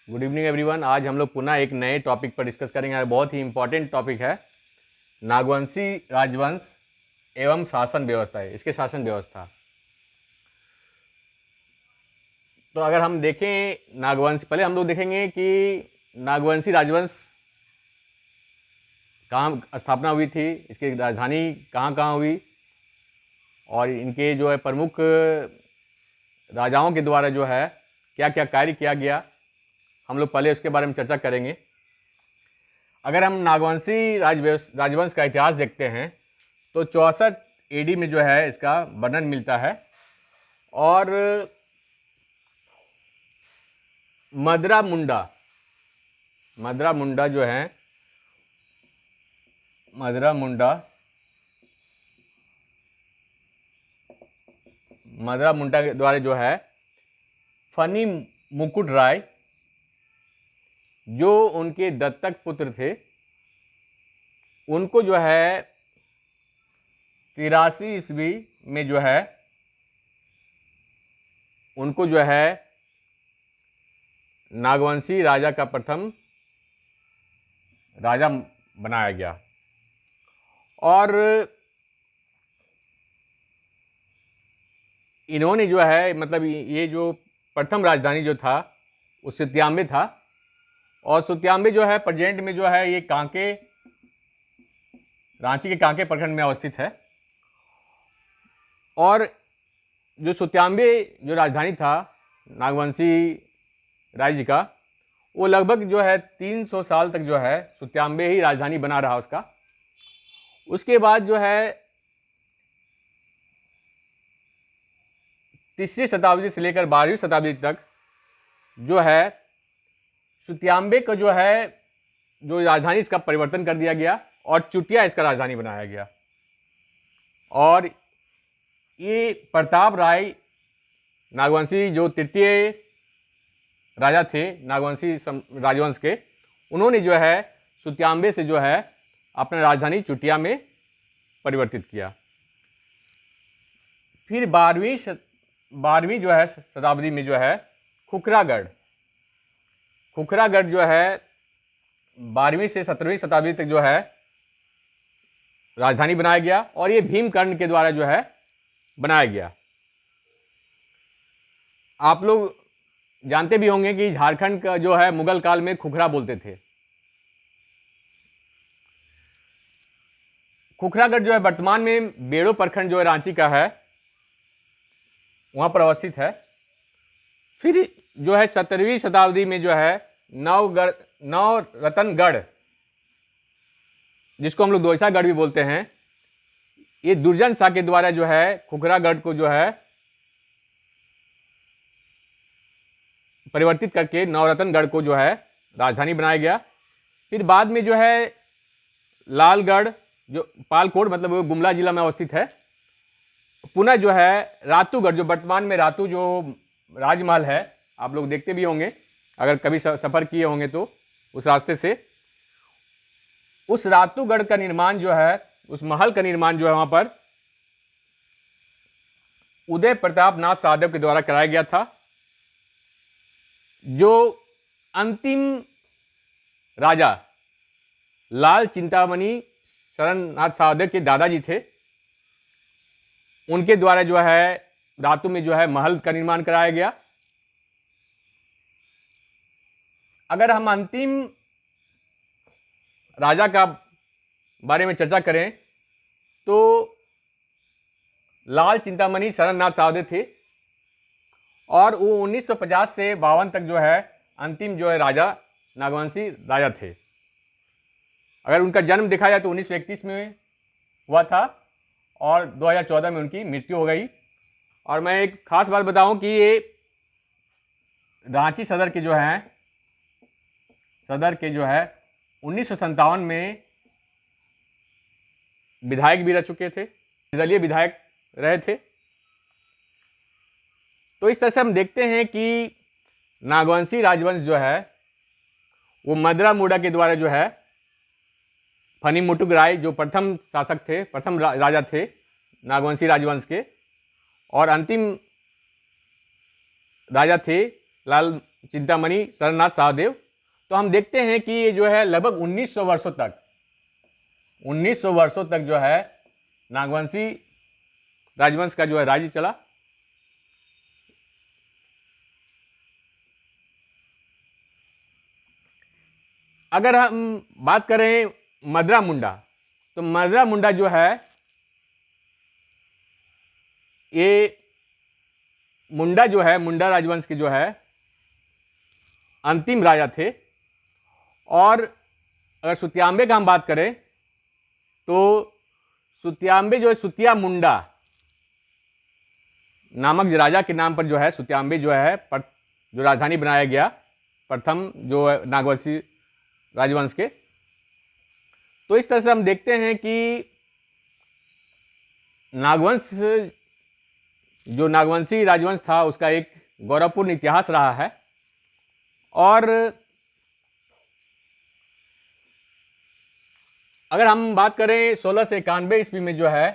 Good evening everyone. आज हम लोग पुनः एक नए टॉपिक पर डिस्कस करेंगे। बहुत ही इंपॉर्टेंट टॉपिक है नागवंशी राजवंश एवं शासन व्यवस्था है, इसके शासन व्यवस्था। तो अगर हम देखें नागवंश, पहले हम लोग देखेंगे कि नागवंशी राजवंश कहाँ स्थापना हुई थी, इसकी राजधानी कहाँ कहाँ हुई और इनके जो है प्रमुख राजाओं के द्वारा जो है क्या क्या कार्य किया गया, हम लोग पहले उसके बारे में चर्चा करेंगे। अगर हम नागवंशी राजवंश का इतिहास देखते हैं तो 64 AD में जो है इसका वर्णन मिलता है और मदरा मुंडा जो है, मदरा मुंडा के द्वारा जो है फनी मुकुट राय जो उनके दत्तक पुत्र थे, उनको जो है 83 ईस्वी में जो है उनको जो है नागवंशी राजा का प्रथम राजा बनाया गया। और इन्होंने जो है मतलब ये जो प्रथम राजधानी जो था वो सुत्याम्बे था और सुत्याम्बे जो है प्रेजेंट में जो है ये कांके, रांची के कांके प्रखंड में अवस्थित है। और जो सुत्याम्बे जो राजधानी था नागवंशी राज्य का, वो लगभग जो है 300 साल तक जो है सुत्याम्बे ही राजधानी बना रहा उसका। उसके बाद जो है 3री शताब्दी से लेकर 12वीं शताब्दी तक जो है सुत्याम्बे का जो है जो राजधानी इसका परिवर्तन कर दिया गया और चुटिया इसका राजधानी बनाया गया। और ये प्रताप राय नागवंशी जो तृतीय राजा थे नागवंशी राजवंश के, उन्होंने जो है सुत्याम्बे से जो है अपना राजधानी चुटिया में परिवर्तित किया। फिर 12वीं जो है शताब्दी में जो है खुखरागढ़ जो है 12वीं से 17वीं शताब्दी तक जो है राजधानी बनाया गया और ये भीमकर्ण के द्वारा जो है बनाया गया। आप लोग जानते भी होंगे कि झारखंड का जो है मुगल काल में खुखरा बोलते थे। खुखरागढ़ जो है वर्तमान में बेड़ो प्रखंड जो है रांची का है, वहां पर अवस्थित है। फिर जो है 17वीं शताब्दी में जो है नवरत्नगढ़, जिसको हम लोग दोयसागढ़ भी बोलते हैं, ये दुर्जन शाह के द्वारा जो है खुखरागढ़ को जो है परिवर्तित करके नवरत्नगढ़ को जो है राजधानी बनाया गया। फिर बाद में जो है लालगढ़ जो पालकोट मतलब वो गुमला जिला में अवस्थित है, पुनः जो है रातूगढ़ जो वर्तमान में रातू जो राजमहल है, आप लोग देखते भी होंगे अगर कभी सफर किए होंगे तो उस रास्ते से, उस रातूगढ़ का निर्माण जो है, उस महल का निर्माण जो है वहां पर उदय प्रताप नाथ साहदेव के द्वारा कराया गया था, जो अंतिम राजा लाल चिंतामणि शरणनाथ साहदेव के दादाजी थे। उनके द्वारा जो है रातू में जो है महल का निर्माण कराया गया। अगर हम अंतिम राजा का बारे में चर्चा करें तो लाल चिंतामणि शरणनाथ साहदेव थे और वो 1950 से 52 तक जो है अंतिम जो है राजा नागवंशी राजा थे। अगर उनका जन्म देखा जाए तो 1931 में हुआ था और 2014 में उनकी मृत्यु हो गई। और मैं एक खास बात बताऊं कि ये रांची सदर के जो है 1957 में विधायक भी रह चुके थे, निर्दलीय विधायक रहे थे। तो इस तरह से हम देखते हैं कि नागवंशी राजवंश जो है वो मदरा मुंडा के द्वारा जो है फनी मुकुट राय जो प्रथम शासक थे, प्रथम राजा थे नागवंशी राजवंश के, और अंतिम राजा थे चिंतामणि सरनाथ सहदेव। तो हम देखते हैं कि ये जो है लगभग 1900 वर्षों तक जो है नागवंशी राजवंश का जो है राज्य चला। अगर हम बात करें मदरा मुंडा, तो मदरा मुंडा जो है ये मुंडा जो है, मुंडा राजवंश के जो है अंतिम राजा थे। और अगर सुतियांबे का हम बात करें तो सुतियांबे जो है, सुतिया मुंडा नामक राजा के नाम पर जो है सुतियांबे जो है जो राजधानी बनाया गया प्रथम जो है नागवंशी राजवंश के। तो इस तरह से हम देखते हैं कि नागवंश जो नागवंशी राजवंश था उसका एक गौरवपूर्ण इतिहास रहा है। और अगर हम बात करें 1691 ईस्वी में जो है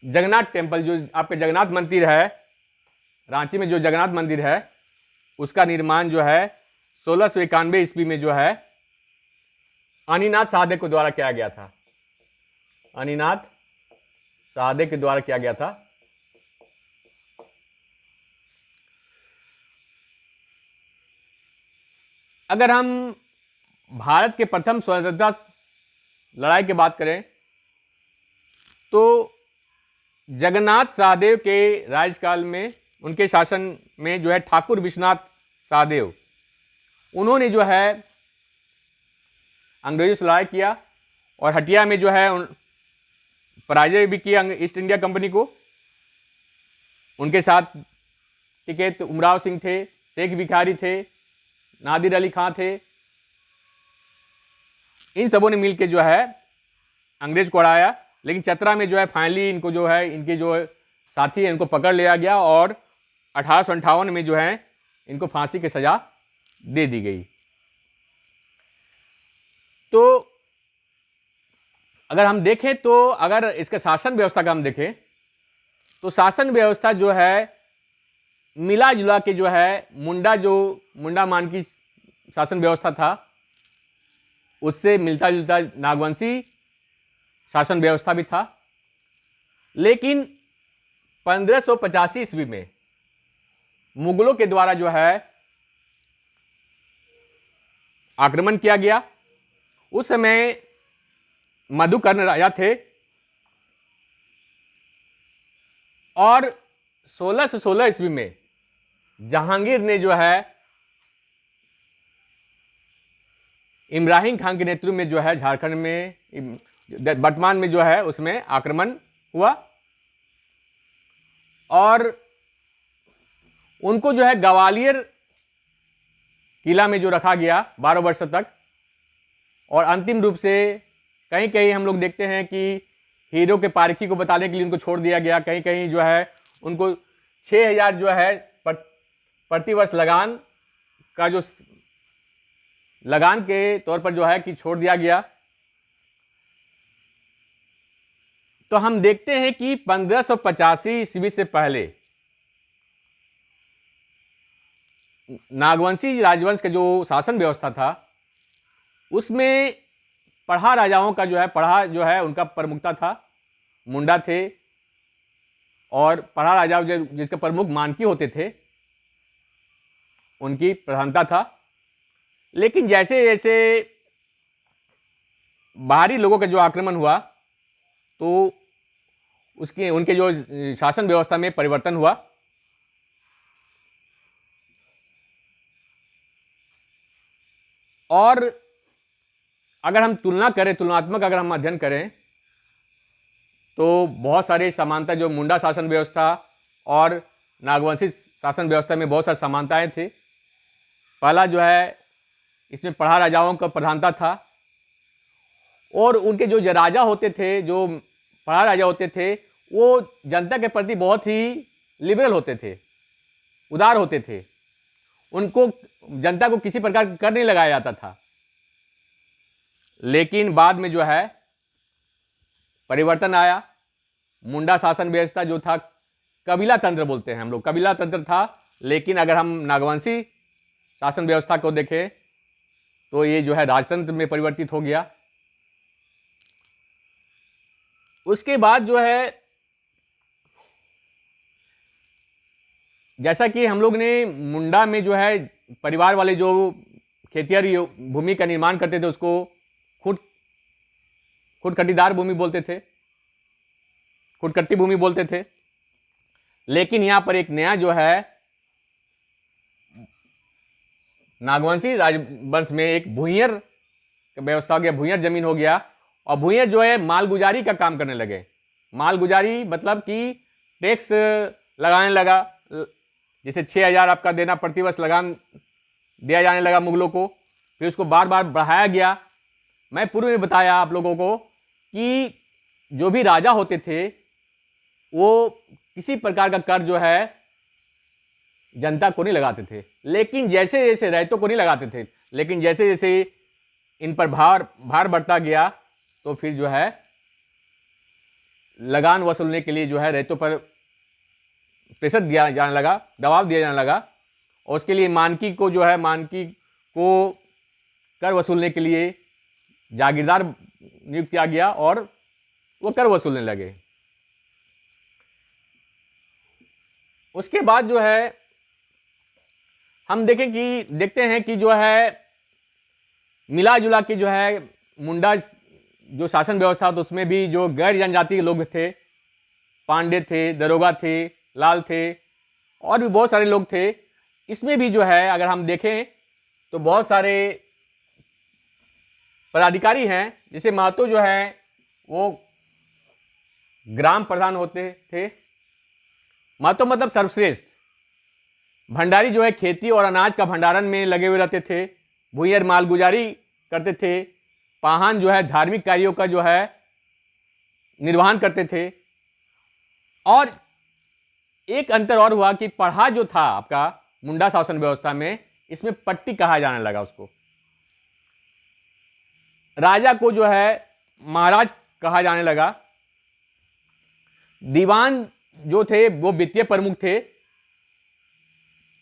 जगन्नाथ टेम्पल, जो आपके जगन्नाथ मंदिर है रांची में, जो जगन्नाथ मंदिर है उसका निर्माण जो है 1691 ईस्वी में जो है अनिनाथ साहदेव के द्वारा किया गया था। अनिनाथ साहदेव के द्वारा किया गया था। अगर हम भारत के प्रथम स्वतंत्रता लड़ाई की बात करें तो जगन्नाथ सहदेव के राज्यकाल में, उनके शासन में जो है ठाकुर विश्वनाथ सहदेव, उन्होंने जो है अंग्रेजों से लड़ाई किया और हटिया में जो है पराजय भी किया ईस्ट इंडिया कंपनी को। उनके साथ टिकैत उमराव सिंह थे, शेख भिखारी थे, नादिर अली खां थे। इन सबों ने मिलकर जो है अंग्रेज को हराया। लेकिन चतरा में जो है फाइनली इनको जो है, इनके जो साथी हैं इनको पकड़ लिया गया और 1858 में जो है इनको फांसी की सजा दे दी गई। तो अगर हम देखें तो अगर इसके शासन व्यवस्था का हम देखें तो शासन व्यवस्था जो है मिला जुला के जो है मुंडा मान की शासन व्यवस्था था उससे मिलता जुलता नागवंशी शासन व्यवस्था भी था। लेकिन 1585 ईस्वी में मुगलों के द्वारा जो है आक्रमण किया गया। उस समय मधुकर्ण राजा थे और 1616 ईस्वी में जहांगीर ने जो है इब्राहिम खान के नेतृत्व में जो है झारखंड में, वर्तमान में जो है उसमें आक्रमण हुआ और उनको जो है ग्वालियर किला में जो रखा गया 12 वर्ष तक। और अंतिम रूप से कहीं कहीं हम लोग देखते हैं कि हीरो के पारखी को बताने के लिए उनको छोड़ दिया गया। कहीं कहीं जो है उनको 6000 जो है प्रतिवर्ष लगान का जो लगान के तौर पर जो है कि छोड़ दिया गया। तो हम देखते हैं कि 1585 ईस्वी से पहले नागवंशी राजवंश का जो शासन व्यवस्था था उसमें पढ़ा राजाओं का जो है, पढ़ा जो है उनका प्रमुखता था, मुंडा थे और पढ़ा राजा जिसके प्रमुख मानकी होते थे उनकी प्रधानता था। लेकिन जैसे जैसे बाहरी लोगों का जो आक्रमण हुआ तो उनके जो शासन व्यवस्था में परिवर्तन हुआ। और अगर हम तुलना करें, तुलनात्मक अगर हम अध्ययन करें तो बहुत सारे समानता, जो मुंडा शासन व्यवस्था और नागवंशी शासन व्यवस्था में बहुत सारी समानताएं थे। पहला जो है इसमें पढ़ा राजाओं का प्रधानता था और उनके जो राजा होते थे, जो पढ़ा राजा होते थे, वो जनता के प्रति बहुत ही लिबरल होते थे, उदार होते थे। उनको जनता को किसी प्रकार का कर नहीं लगाया जाता था। लेकिन बाद में जो है परिवर्तन आया। मुंडा शासन व्यवस्था जो था, कबीला तंत्र बोलते हैं हम लोग, कबीला तंत्र था लेकिन अगर हम नागवंशी शासन व्यवस्था को देखें तो ये जो है राजतंत्र में परिवर्तित हो गया। उसके बाद जो है, जैसा कि हम लोग ने मुंडा में जो है परिवार वाले जो खेतिहर भूमि का निर्माण करते थे उसको खुदकटीदार भूमि बोलते थे, खुदकट्टी भूमि बोलते थे। लेकिन यहां पर एक नया जो है नागवंशी राजवंश में एक भूइंर व्यवस्था हो गया, भूइंर जमीन हो गया। और भूइंर जो है मालगुजारी का काम करने लगे। मालगुजारी मतलब कि टैक्स लगाने लगा, जैसे 6,000 आपका देना प्रतिवर्ष लगान दिया जाने लगा मुगलों को। फिर उसको बार बार बढ़ाया गया। मैं पूर्व में बताया आप लोगों को कि जो भी राजा होते थे वो किसी प्रकार का कर जो है जनता को नहीं लगाते थे, लेकिन जैसे जैसे रैयतों को नहीं लगाते थे, लेकिन जैसे जैसे इन पर भार बढ़ता गया तो फिर जो है लगान वसूलने के लिए जो है रैयतों पर प्रेशर दिया जाने लगा, दबाव दिया जाने लगा। और उसके लिए मानकी को कर वसूलने के लिए जागीरदार नियुक्त किया गया और वो कर वसूलने लगे। उसके बाद जो है हम देखते हैं कि जो है मिला जुला के जो है मुंडा जो शासन व्यवस्था था उसमें भी जो गैर जनजाति के लोग थे, पांडे थे, दरोगा थे, लाल थे और भी बहुत सारे लोग थे। इसमें भी जो है अगर हम देखें तो बहुत सारे पदाधिकारी हैं। जैसे महतो जो है वो ग्राम प्रधान होते थे। महतो मतलब सर्वश्रेष्ठ। भंडारी जो है खेती और अनाज का भंडारण में लगे हुए रहते थे। भूइंर मालगुजारी करते थे। पाहन जो है धार्मिक कार्यों का जो है निर्वहन करते थे। और एक अंतर और हुआ कि पढ़ा जो था आपका मुंडा शासन व्यवस्था में, इसमें पट्टी कहा जाने लगा उसको। राजा को जो है महाराज कहा जाने लगा। दीवान जो थे वो वित्तीय प्रमुख थे।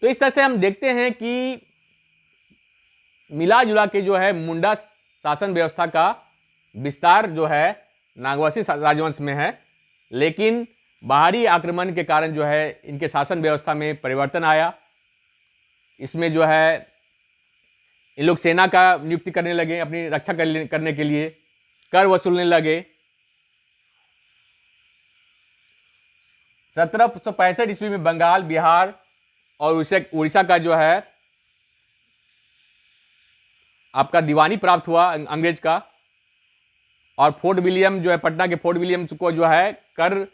तो इस तरह से हम देखते हैं कि मिला जुला के जो है मुंडा शासन व्यवस्था का विस्तार जो है नागवंशी राजवंश में है। लेकिन बाहरी आक्रमण के कारण जो है इनके शासन व्यवस्था में परिवर्तन आया। इसमें जो है इन लोग सेना का नियुक्ति करने लगे अपनी रक्षा करने के लिए, कर वसूलने लगे। 1765 ईस्वी में बंगाल, बिहार और उड़ीसा का जो है आपका दीवानी प्राप्त हुआ अंग्रेज का। और फोर्ट विलियम जो है पटना के फोर्ट विलियम को जो है कर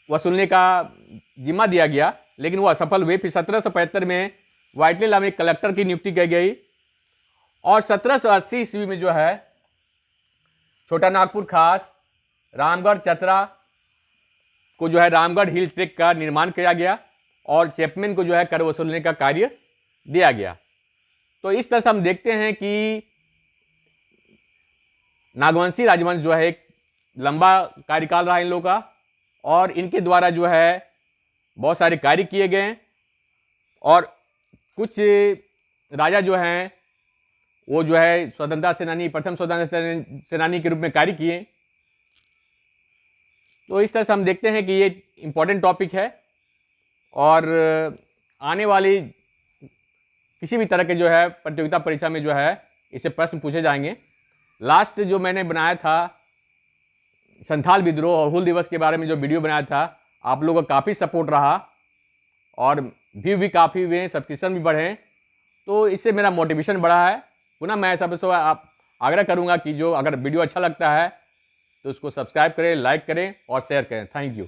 वसूलने का जिम्मा दिया गया, लेकिन वो असफल हुए। फिर 1775 में व्हाइटले में कलेक्टर की नियुक्ति की गई। और 1780 ईस्वी में जो है छोटा नागपुर खास, रामगढ़, चतरा को जो है रामगढ़ हिल ट्रैक का निर्माण किया गया और चैपमैन को जो है कर वसूलने का कार्य दिया गया। तो इस तरह से हम देखते हैं कि नागवंशी राजवंश जो है एक लंबा कार्यकाल रहा इन लोगों का और इनके द्वारा जो है बहुत सारे कार्य किए गए। और कुछ राजा जो हैं वो जो है स्वतंत्रता सेनानी, प्रथम स्वतंत्रता सेनानी के रूप में कार्य किए। तो इस तरह से हम देखते हैं कि ये इम्पोर्टेंट टॉपिक है और आने वाली किसी भी तरह के जो है प्रतियोगिता परीक्षा में जो है इससे प्रश्न पूछे जाएंगे। लास्ट जो मैंने बनाया था संथाल विद्रोह और हुल दिवस के बारे में जो वीडियो बनाया था, आप लोगों का काफ़ी सपोर्ट रहा और व्यू भी काफ़ी हुए, सब्सक्रिप्शन भी बढ़े। तो इससे मेरा मोटिवेशन बढ़ा है। पुनः मैं सबसे आप आग्रह करूंगा कि जो अगर वीडियो अच्छा लगता है तो उसको सब्सक्राइब करें, लाइक करें और शेयर करें। Thank you.